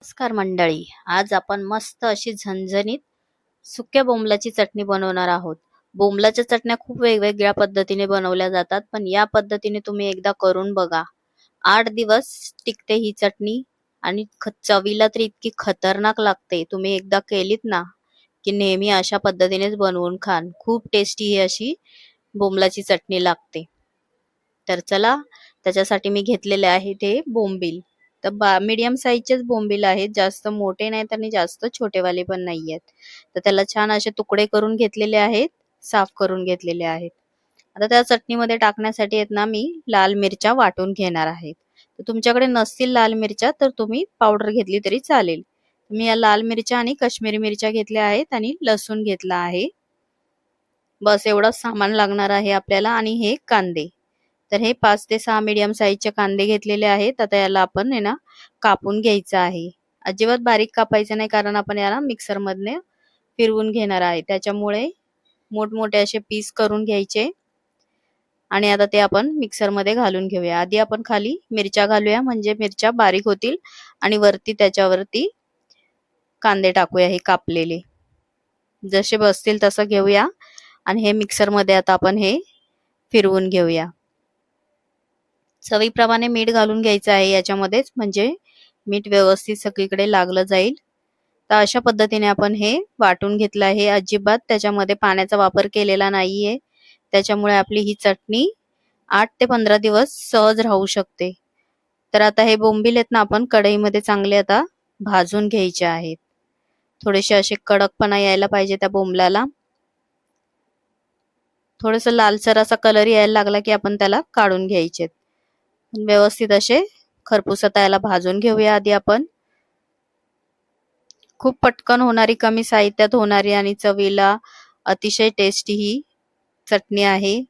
नमस्कार मंडळी, आज आपण मस्त अशी झणझणीत सुक्या बोंबलाची चटणी बनवणार आहोत. बोंबलाच्या चटण्या खूप वेगवेगळ्या पद्धतीने बनवल्या जातात, पण या पद्धतीने तुम्ही एकदा करून बघा. 8 दिवस टिकते ही चटणी आणि चवीला तर इतकी खतरनाक लागते. तुम्ही एकदा केलीत ना की नेहमी अशा पद्धतीनेच बनवून खान. खूप टेस्टी ही अशी बोंबलाची चटणी लागते. तर चला, त्याच्यासाठी मी घेतलेले आहे ते बोंबील. तर मीडियम साईजचेच बोंबील आहेत, जास्त मोठे नाहीत आणि जास्त छोटेवाले पण नाही आहेत. तर त्याला छान असे तुकडे करून घेतलेले आहेत, साफ करून घेतलेले आहेत. आता त्या चटणीमध्ये टाकण्यासाठी आहेत ना, मी लाल मिरच्या वाटून घेणार आहे. तर तुमच्याकडे नसतील लाल मिरच्या तर तुम्ही पावडर घेतली तरी चालेल. मी या लाल मिरच्या आणि काश्मीरी मिरच्या घेतल्या आहेत आणि लसूण घेतला आहे. बस एवढंच सामान लागणार आहे आपल्याला. आणि हे कांदे, तर हे 5 ते 6 मीडियम साईजचे कांदे घेतलेले आहेत. आता याला आपण आहे ना कापून घ्यायचं आहे. अजिबात बारीक कापायचं नाही, कारण आपण याला मिक्सर मधने फिरवून घेणार आहे. त्याच्यामुळे मोठमोठे असे पीस करून घ्यायचे आणि आता ते आपण मिक्सर मध्ये घालून घेऊया. आधी आपण खाली मिरच्या घालूया, म्हणजे मिरच्या बारीक होतील आणि वरती त्याच्यावरती कांदे टाकूया हे कापलेले. जसे बसतील तसं घेऊया आणि हे मिक्सर मध्ये आता आपण हे फिरवून घेऊया. चवीप्रमाणे मीठ घालून घ्यायचं आहे याच्यामध्येच, म्हणजे मीठ व्यवस्थित सगळीकडे लागलं जाईल. तर अशा पद्धतीने आपण हे वाटून घेतलं आहे. अजिबात त्याच्यामध्ये पाण्याचा वापर केलेला नाहीये. त्याच्यामुळे आपली ही चटणी 8 ते 15 दिवस सहज राहू शकते. तर आता हे बोंबील आहेत ना, आपण कढईमध्ये चांगले आता भाजून घ्यायचे आहेत. थोडेसे असे कडकपणा यायला पाहिजे त्या बोंबलाला. थोडस लालसर असा कलर यायला लागला की आपण त्याला काढून घ्यायचे. व्यवस्थित असे खरपूस आता याला भाजून घेऊया आधी आपण. खूप पटकन होणारी, कमी साहित्यात होणारी आणि चवीला अतिशय टेस्टी ही चटणी आहे.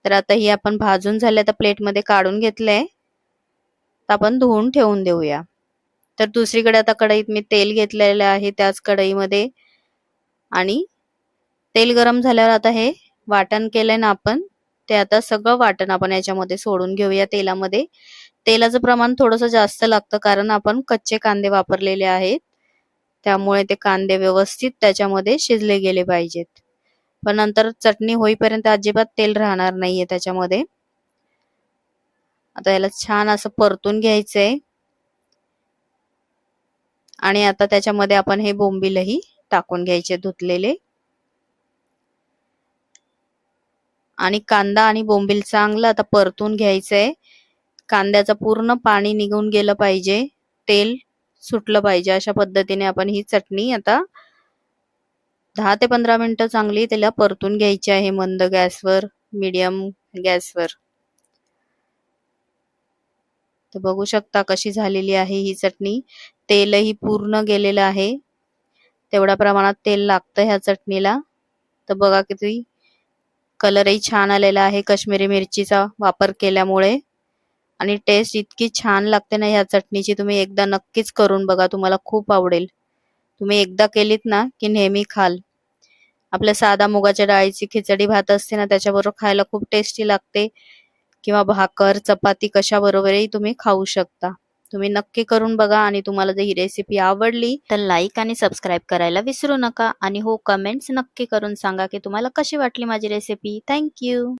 तर आता ही आपण भाजून झाल्या तर प्लेट मध्ये काढून घेतलंय. तर आपण धुवून ठेवून देऊया. तर दुसरीकडे आता कढईत मी तेल घेतलेलं आहे, त्याच कढईमध्ये. आणि तेल गरम झाल्यावर आता हे वाटण केलंय ना आपण, ते आता सगळं वाटण आपण याच्यामध्ये सोडून घेऊया तेलामध्ये. तेलाचं प्रमाण थोडंसं जास्त लागतं, कारण आपण कच्चे कांदे वापरलेले आहेत. त्यामुळे ते कांदे व्यवस्थित त्याच्यामध्ये शिजले गेले पाहिजेत. पण नंतर चटणी होईपर्यंत अजिबात तेल राहणार नाहीये त्याच्यामध्ये. आता याला छान असं परतून घ्यायचंय. आणि आता त्याच्यामध्ये आपण हे बोंबीलही टाकून घ्यायचे धुतलेले. आणि कांदा आणि बोंबील चांगलं आता परतून घ्यायचंय. कांद्याचं पूर्ण पाणी निघून गेलं पाहिजे, तेल सुटलं पाहिजे. अशा पद्धतीने आपण ही चटणी आता 10 ते 15 मिनिटं चांगली त्याला परतून घ्यायची आहे, मंद गॅसवर, मीडियम गॅसवर. तर बघू शकता कशी झालेली आहे ही चटणी. तेलही पूर्ण गेलेलं आहे. तेवढ्या प्रमाणात तेल लागतं ह्या चटणीला. तर बघा किती कलरही छान आलेला आहे काश्मीरी मिरचीचा वापर केल्यामुळे. आणि टेस्ट इतकी छान लागते ना ह्या चटणीची, तुम्ही एकदा नक्कीच करून बघा, तुम्हाला खूप आवडेल. तुम्ही एकदा केलीत ना की नेहमी खाल. आपल्या साधा मुगाच्या डाळीची खिचडी भात असते ना, त्याच्याबरोबर खायला खूप टेस्टी लागते. किंवा भाकर चपाती कशाबरोबरही तुम्ही खाऊ शकता. तुम्ही नक्की करून बघा. आणि तुम्हाला जर ही रेसिपी आवडली तर लाईक आणि सबस्क्राईब करायला विसरू नका. आणि हो, कमेंट्स नक्की करून सांगा की तुम्हाला कशी वाटली माझी रेसिपी. थँक्यू.